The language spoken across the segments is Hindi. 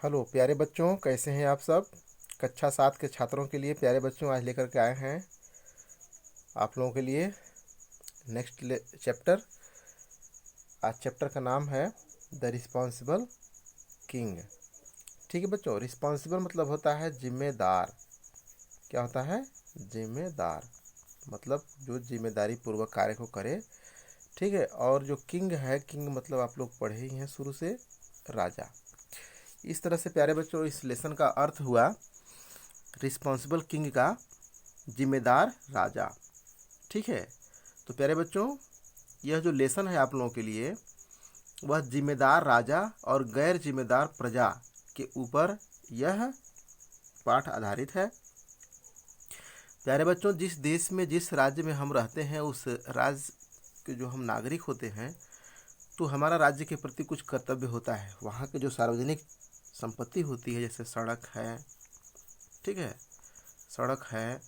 हेलो प्यारे बच्चों, कैसे हैं आप सब। कक्षा 7 के छात्रों के लिए प्यारे बच्चों आज लेकर के आए हैं आप लोगों के लिए नेक्स्ट चैप्टर। आज चैप्टर का नाम है द रिस्पॉन्सिबल किंग। ठीक है बच्चों, रिस्पॉन्सिबल मतलब होता है जिम्मेदार। क्या होता है? जिम्मेदार मतलब जो जिम्मेदारी पूर्वक कार्य को करे। ठीक है। और जो किंग है, किंग मतलब आप लोग पढ़े ही हैं शुरू से, राजा। इस तरह से प्यारे बच्चों इस लेसन का अर्थ हुआ रिस्पॉन्सिबल किंग का जिम्मेदार राजा। ठीक है। तो प्यारे बच्चों यह जो लेसन है आप लोगों के लिए वह जिम्मेदार राजा और गैर जिम्मेदार प्रजा के ऊपर यह पाठ आधारित है। प्यारे बच्चों जिस देश में जिस राज्य में हम रहते हैं उस राज्य के जो हम नागरिक होते हैं तो हमारा राज्य के प्रति कुछ कर्तव्य होता है। वहाँ के जो सार्वजनिक संपत्ति होती है जैसे सड़क है, ठीक है, सड़क है,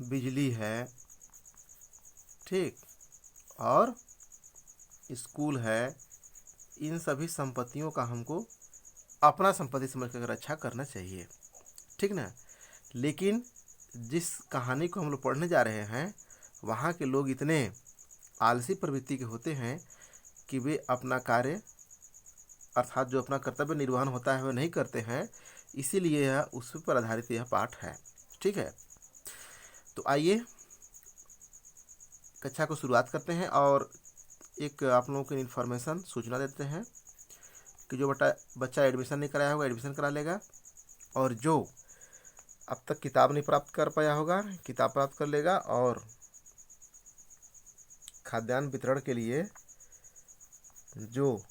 बिजली है, ठीक, और स्कूल है, इन सभी संपत्तियों का हमको अपना संपत्ति समझ कर रक्षा करना चाहिए। ठीक ना। लेकिन जिस कहानी को हम लोग पढ़ने जा रहे हैं वहाँ के लोग इतने आलसी प्रवृत्ति के होते हैं कि वे अपना कार्य अर्थात जो अपना कर्तव्य निर्वहन होता है वह नहीं करते हैं। इसीलिए यह उस पर आधारित यह पाठ है। ठीक है। तो आइए कक्षा को शुरुआत करते हैं और एक आप लोगों को इन्फॉर्मेशन सूचना देते हैं कि जो बच्चा एडमिशन नहीं कराया होगा एडमिशन करा लेगा, और जो अब तक किताब नहीं प्राप्त कर पाया होगा किताब प्राप्त कर लेगा, और खाद्यान्न वितरण के लिए जो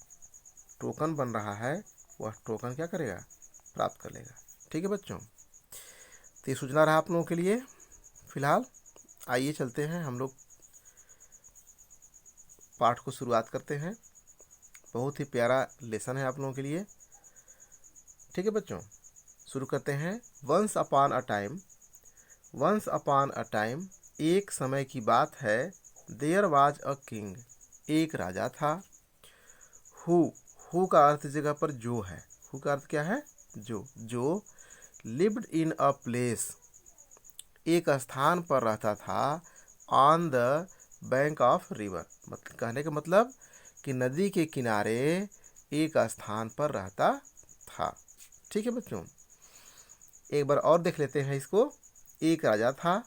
टोकन बन रहा है वह टोकन क्या करेगा? प्राप्त कर लेगा। ठीक है बच्चों, तो ये सूचना रहा आप लोगों के लिए। फिलहाल आइए चलते हैं, हम लोग पाठ को शुरुआत करते हैं। बहुत ही प्यारा लेसन है आप लोगों के लिए। ठीक है बच्चों, शुरू करते हैं। Once upon a time, once upon a time, एक समय की बात है। देयर वाज अ किंग, एक राजा था। हु का अर्थ इस जगह पर जो है। हु का अर्थ क्या है? जो लिव्ड इन अ प्लेस, एक स्थान पर रहता था। On the bank of river, मतलब कहने का मतलब कि नदी के किनारे एक स्थान पर रहता था। ठीक है बच्चों, एक बार और देख लेते हैं इसको। एक राजा था,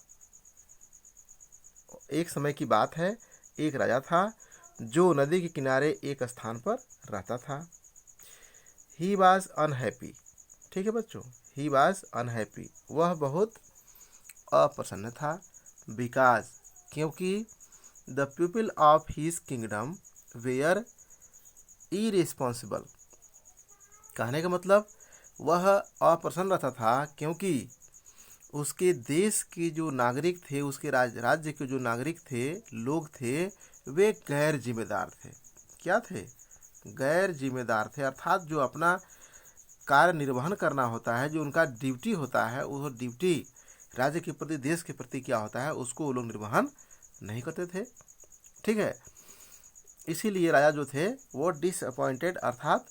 एक समय की बात है, एक राजा था जो नदी के किनारे एक स्थान पर रहता था। He was unhappy. ठीक है बच्चों, ही वॉज अनहैप्पी, वह बहुत अप्रसन्न था। बिकॉज, क्योंकि the people of his kingdom were irresponsible. कहने का मतलब वह अप्रसन्न रहता था क्योंकि उसके देश के जो नागरिक थे, उसके राज्य के जो नागरिक थे, लोग थे, वे गैर जिम्मेदार थे। क्या थे? गैर जिम्मेदार थे। अर्थात जो अपना कार्य निर्वहन करना होता है, जो उनका ड्यूटी होता है, वो ड्यूटी राज्य के प्रति, देश के प्रति क्या होता है, उसको वो लोग निर्वहन नहीं करते थे। ठीक है। इसीलिए राजा जो थे वो डिसअपॉइंटेड अर्थात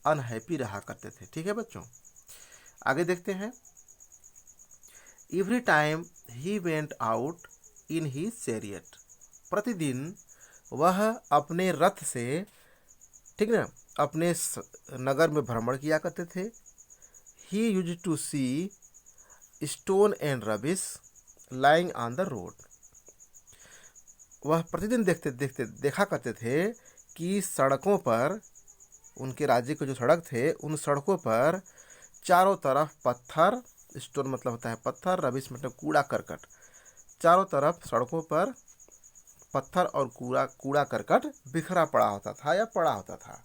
अनहैप्पी रहा करते थे। ठीक है बच्चों, आगे देखते हैं। Every time he went out in he chariot, प्रतिदिन वह अपने रथ से, ठीक ना, अपने नगर में भ्रमण किया करते थे। He used to see stone and rubbish lying on the road, वह प्रतिदिन देखा करते थे कि सड़कों पर, उनके राज्य के जो सड़क थे उन सड़कों पर चारों तरफ पत्थर, स्टोन मतलब होता है पत्थर, रबिश मतलब कूड़ा करकट, चारों तरफ सड़कों पर पत्थर और कूड़ा करकट बिखरा पड़ा होता था या पड़ा होता था।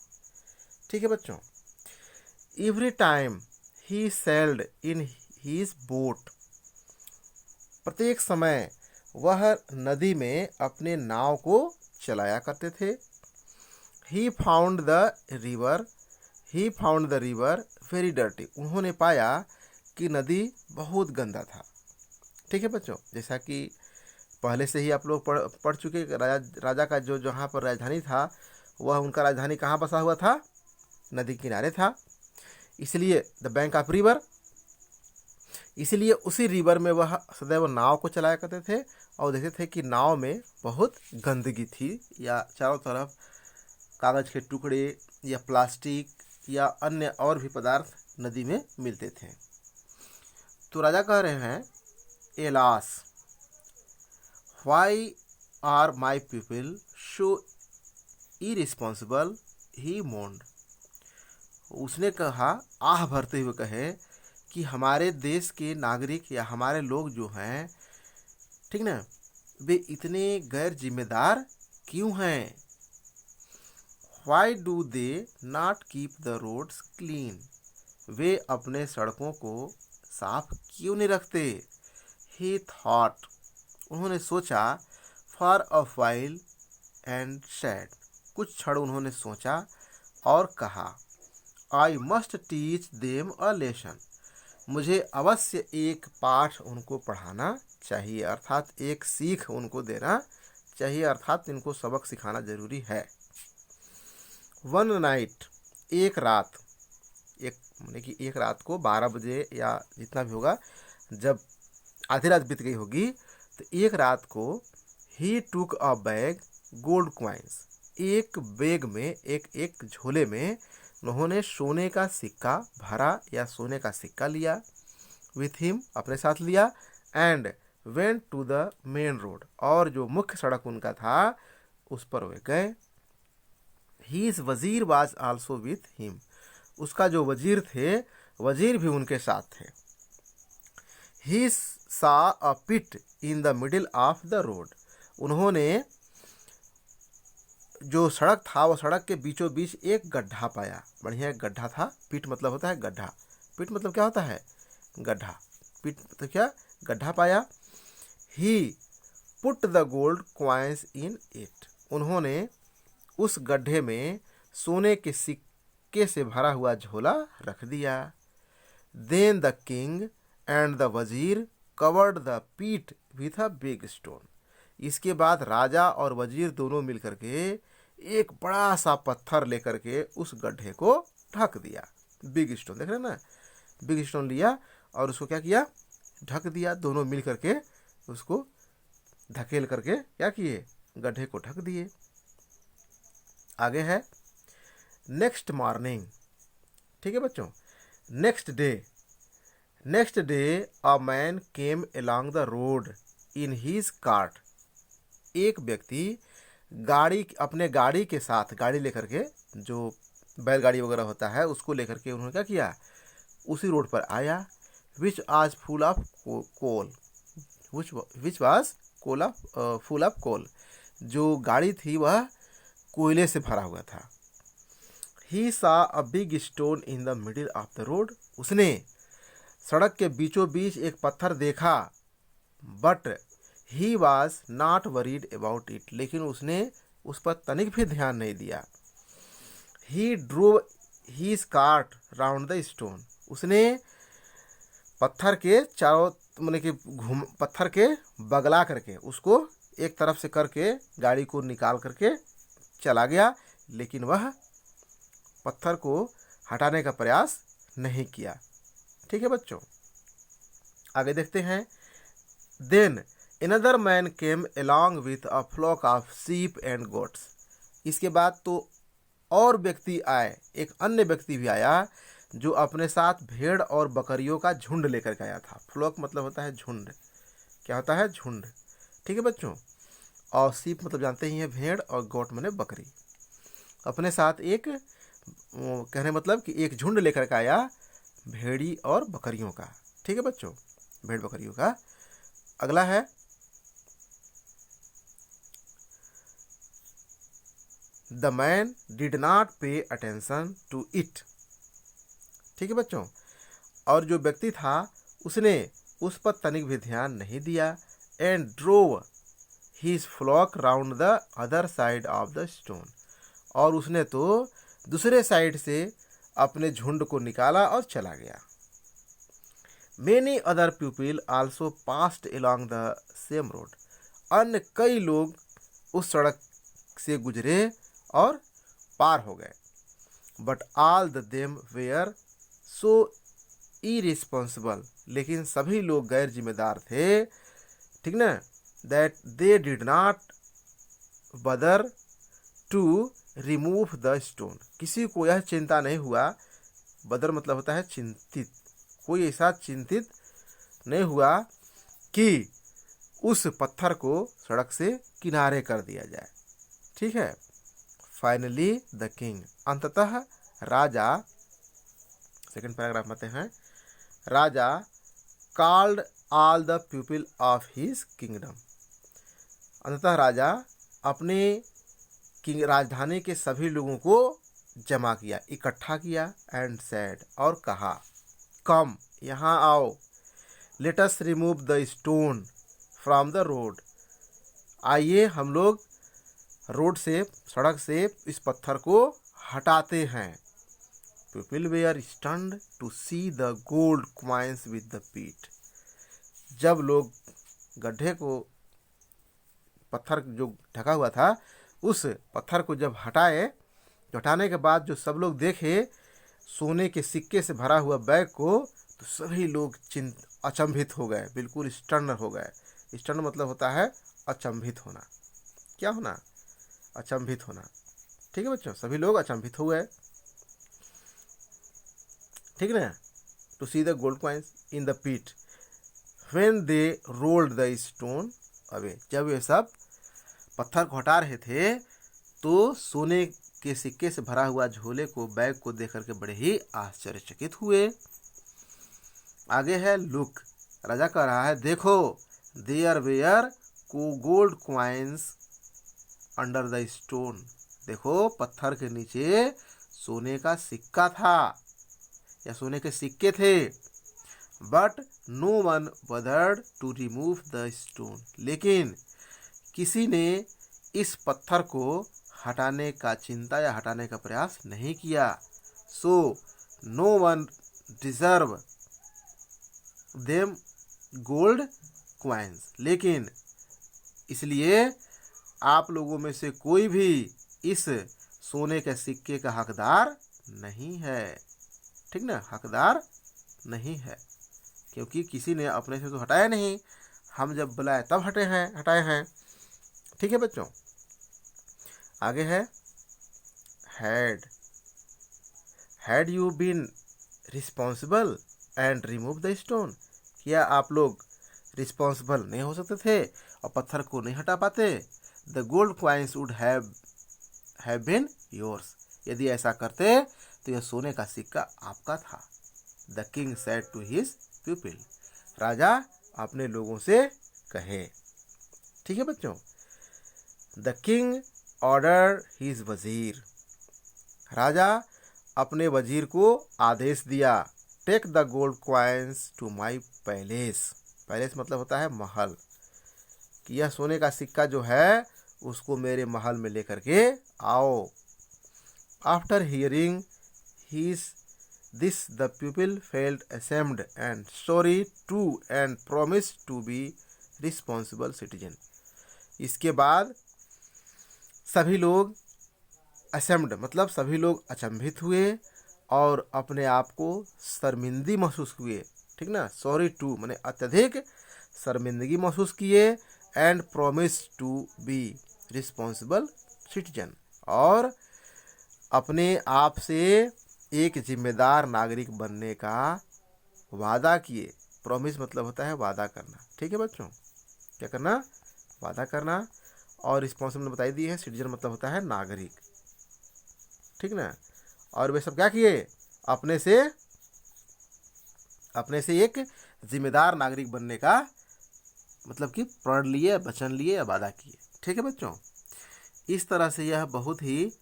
ठीक है बच्चों, every time he sailed in his boat, प्रत्येक समय वह नदी में अपने नाव को चलाया करते थे। He found the river very dirty, उन्होंने पाया कि नदी बहुत गंदा था। ठीक है बच्चों, जैसा कि पहले से ही आप लोग पढ़ चुके, राजा का जो जहाँ पर राजधानी था वह उनका राजधानी कहाँ बसा हुआ था? नदी किनारे था। इसलिए द बैंक ऑफ रिवर, इसलिए उसी रिवर में वह सदैव नाव को चलाया करते थे और देखते थे कि नाव में बहुत गंदगी थी, या चारों तरफ कागज़ के टुकड़े या प्लास्टिक या अन्य और भी पदार्थ नदी में मिलते थे। तो राजा कह रहे हैं, alas why are my people so irresponsible, he moaned. उसने कहा, आह भरते हुए कहे कि हमारे देश के नागरिक या हमारे लोग जो हैं, ठीक ना, वे इतने गैर जिम्मेदार क्यों हैं। Why do they not keep the roads clean, वे अपने सड़कों को साफ क्यों नहीं रखते। ही थॉट, उन्होंने सोचा, for a while and sad, कुछ क्षण उन्होंने सोचा और कहा, I must teach them a lesson, मुझे अवश्य एक पाठ उनको पढ़ाना चाहिए, अर्थात एक सीख उनको देना चाहिए, अर्थात इनको सबक सिखाना जरूरी है। वन नाइट, एक रात, एक रात को 12 बजे या जितना भी होगा, जब आधी रात बीत गई होगी, तो एक रात को ही टुक अ बैग गोल्ड क्वाइंस, एक बैग में एक झोले में उन्होंने सोने का सिक्का भरा या सोने का सिक्का लिया, विथ हिम, अपने साथ लिया, and went to the main road, और जो मुख्य सड़क उनका था उस पर वे गए। हीज वजीर वाज आल्सो विथ हिम, उसका जो वजीर थे, वजीर भी उनके साथ थे। He saw a pit in the middle of the road, उन्होंने जो सड़क था वो सड़क के बीचों बीच एक गड्ढा पाया, बढ़िया एक गड्ढा था। पिट मतलब होता है गड्ढा, पिट मतलब क्या होता है, गड्ढा, पिट मतलब क्या, गड्ढा पाया। He put the gold coins in it, उन्होंने उस गड्ढे में सोने के सिक्के से भरा हुआ झोला रख दिया। Then the king and the wazir covered the pit with a big stone, इसके बाद राजा और वजीर दोनों मिलकर के एक बड़ा सा पत्थर लेकर के उस गड्ढे को ढक दिया। बिग स्टोन, देख रहे हैं ना, बिग स्टोन लिया और उसको क्या किया, ढक दिया। दोनों मिल करके उसको धकेल करके क्या किए, गड्ढे को ढक दिए। आगे है नेक्स्ट मॉर्निंग, ठीक है बच्चों। Next day a man came along the road in his cart, एक व्यक्ति अपने गाड़ी के साथ, गाड़ी लेकर के, जो बैलगाड़ी वगैरह होता है उसको लेकर के उन्होंने क्या किया, उसी रोड पर आया। Which was full of coal, which was full of coal, जो गाड़ी थी वह कोयले से भरा हुआ था। He saw a big stone in the middle of the road, उसने सड़क के बीचों बीच एक पत्थर देखा, but he was not worried about it, लेकिन उसने उस पर तनिक भी ध्यान नहीं दिया। He drove his cart round the stone, उसने पत्थर के चारों, मतलब कि पत्थर के बगला करके उसको एक तरफ से करके गाड़ी को निकाल करके चला गया, लेकिन वह पत्थर को हटाने का प्रयास नहीं किया। ठीक है बच्चों, आगे देखते हैं। Then another man came along with a flock of sheep and goats, इसके बाद तो और व्यक्ति आए, एक अन्य व्यक्ति भी आया जो अपने साथ भेड़ और बकरियों का झुंड लेकर के आया था। फ्लॉक मतलब होता है झुंड, क्या होता है, झुंड। ठीक है बच्चों, और शीप मतलब जानते ही हैं भेड़, और गोट माने बकरी। अपने साथ एक, कहने मतलब कि एक झुंड लेकर के आया भेड़ी और बकरियों का। ठीक है बच्चों, भेड़ बकरियों का। अगला है the man did not pay attention to it. ठीक है बच्चों, और जो व्यक्ति था उसने उस पर तनिक भी ध्यान नहीं दिया। And drove his flock round the other side of the stone, और उसने तो दूसरे साइड से अपने झुंड को निकाला और चला गया। Many other people also passed along the same road, अन्य कई लोग उस सड़क से गुजरे और पार हो गए। But all the them were so irresponsible, लेकिन सभी लोग गैर जिम्मेदार थे, ठीक ना, that they did not bother to remove the stone. किसी को यह चिंता नहीं हुआ, बदर मतलब होता है चिंतित, कोई ऐसा चिंतित नहीं हुआ कि उस पत्थर को सड़क से किनारे कर दिया जाए। ठीक है। फाइनली द किंग, अंततः राजा, सेकंड पैराग्राफ में आते हैं, राजा called all the people of his kingdom. अंततः राजा अपने राजधानी के सभी लोगों को जमा किया, इकट्ठा किया, एंड सेड, और कहा, कम, यहाँ आओ, let us remove the stone from the road. आइए हम लोग रोड से, सड़क से इस पत्थर को हटाते हैं। People were stunned to see the gold coins with the pit. जब लोग गड्ढे को, पत्थर जो ढका हुआ था, उस पत्थर को जब हटाए, तो हटाने के बाद जो सब लोग देखे सोने के सिक्के से भरा हुआ बैग को, तो सभी लोग अचंभित हो गए, बिल्कुल स्टन्न हो गए। स्टन्न मतलब होता है अचंभित होना। क्या होना? अचंभित होना। ठीक है बच्चों, सभी लोग अचंभित हो गए। ठीक है ना। To see the gold coins in the pit when they rolled the stone away. जब ये सब पत्थर को हटा रहे थे, तो सोने के सिक्के से भरा हुआ झोले को, बैग को देख करके बड़े ही आश्चर्यचकित हुए। आगे है लुक, राजा कह रहा है, देखो, there were gold coins under the stone. देखो, पत्थर के नीचे सोने का सिक्का था, या सोने के सिक्के थे। But no one bothered to remove the stone. लेकिन किसी ने इस पत्थर को हटाने का चिंता या हटाने का प्रयास नहीं किया। So no one deserve them gold coins. लेकिन इसलिए आप लोगों में से कोई भी इस सोने के सिक्के का हकदार नहीं है। ठीक ना, हकदार नहीं है, क्योंकि किसी ने अपने से तो हटाया नहीं, हम जब बुलाए तब हटाए हैं। ठीक है बच्चों। आगे है had you been responsible and remove the stone. क्या आप लोग रिस्पॉन्सिबल नहीं हो सकते थे और पत्थर को नहीं हटा पाते? The gold coins would have been yours. यदि ऐसा करते तो यह सोने का सिक्का आपका था। The king said to his people. राजा अपने लोगों से कहे। ठीक है बच्चों। द किंग ऑर्डर हिज वजीर। राजा अपने वजीर को आदेश दिया, take the gold coins to my palace. Palace मतलब होता है महल, कि यह सोने का सिक्का जो है उसको मेरे महल में लेकर के आओ। After hearing this the people felt ashamed and sorry to and promised to be responsible citizen। इसके बाद सभी लोग ashamed मतलब सभी लोग अचंभित हुए और अपने आप को शर्मिंदी महसूस हुए। ठीक ना, सॉरी टू माने अत्यधिक शर्मिंदगी महसूस किए, and promise to be responsible citizen, और अपने आप से एक जिम्मेदार नागरिक बनने का वादा किए। प्रॉमिस मतलब होता है वादा करना। ठीक है बच्चों, क्या करना? वादा करना। और रिस्पॉन्सिबल बताई दी है, सिटीजन मतलब होता है नागरिक। ठीक ना। और वे सब क्या किए? अपने से एक जिम्मेदार नागरिक बनने का मतलब कि प्रण लिए, वचन लिए या वादा किए। ठीक है बच्चों। इस तरह से यह बहुत ही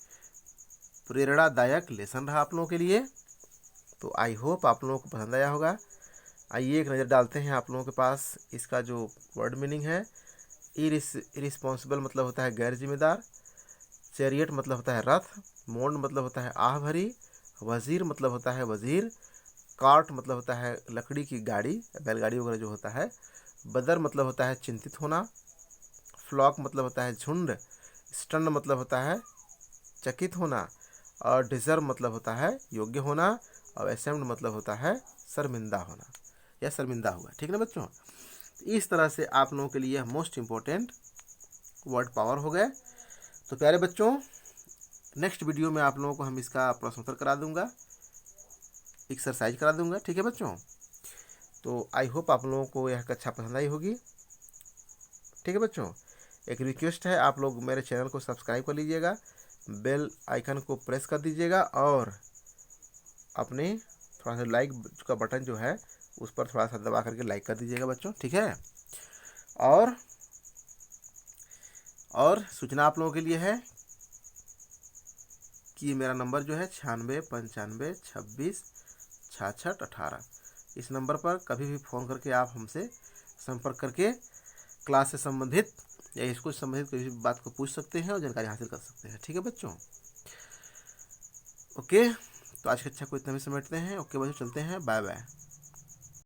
प्रेरणादायक लेसन रहा आप लोगों के लिए। तो आई होप आप लोगों को पसंद आया होगा। आइए एक नज़र डालते हैं आप लोगों के पास इसका जो वर्ड मीनिंग है। इरिस्पॉन्सिबल मतलब होता है गैर जिम्मेदार, चैरियट मतलब होता है रथ, मोंड मतलब होता है आह भरी, वजीर मतलब होता है वजीर, कार्ट मतलब होता है लकड़ी की गाड़ी, बैलगाड़ी वगैरह जो होता है, बदर मतलब होता है चिंतित होना, फ्लॉक मतलब होता है झुंड, स्टन मतलब होता है चकित होना, और डिजर्व मतलब होता है योग्य होना, और असेम्ड मतलब होता है शर्मिंदा होना या शर्मिंदा हुआ। ठीक है ना बच्चों। इस तरह से आप लोगों के लिए मोस्ट इम्पोर्टेंट वर्ड पावर हो गए। तो प्यारे बच्चों, नेक्स्ट वीडियो में आप लोगों को हम इसका प्रश्न उत्तर करा दूंगा, एक्सरसाइज करा दूंगा। ठीक है बच्चों। तो आई होप आप लोगों को यह कक्षा पसंद आई होगी। ठीक है बच्चों, एक रिक्वेस्ट है, आप लोग मेरे चैनल को सब्सक्राइब कर लीजिएगा, बेल आइकन को प्रेस कर दीजिएगा और अपने थोड़ा सा लाइक का बटन जो है उस पर थोड़ा सा दबा करके लाइक कर दीजिएगा बच्चों। ठीक है। और सूचना आप लोगों के लिए है कि मेरा नंबर जो है 9695266618, इस नंबर पर कभी भी फ़ोन करके आप हमसे संपर्क करके क्लास से संबंधित या इसको संबंधित कोई भी बात को पूछ सकते हैं और जानकारी हासिल कर सकते हैं। ठीक है बच्चों। ओके, तो आज की कक्षा को इतना भी समेटते हैं। ओके बच्चों, चलते हैं, बाय बाय।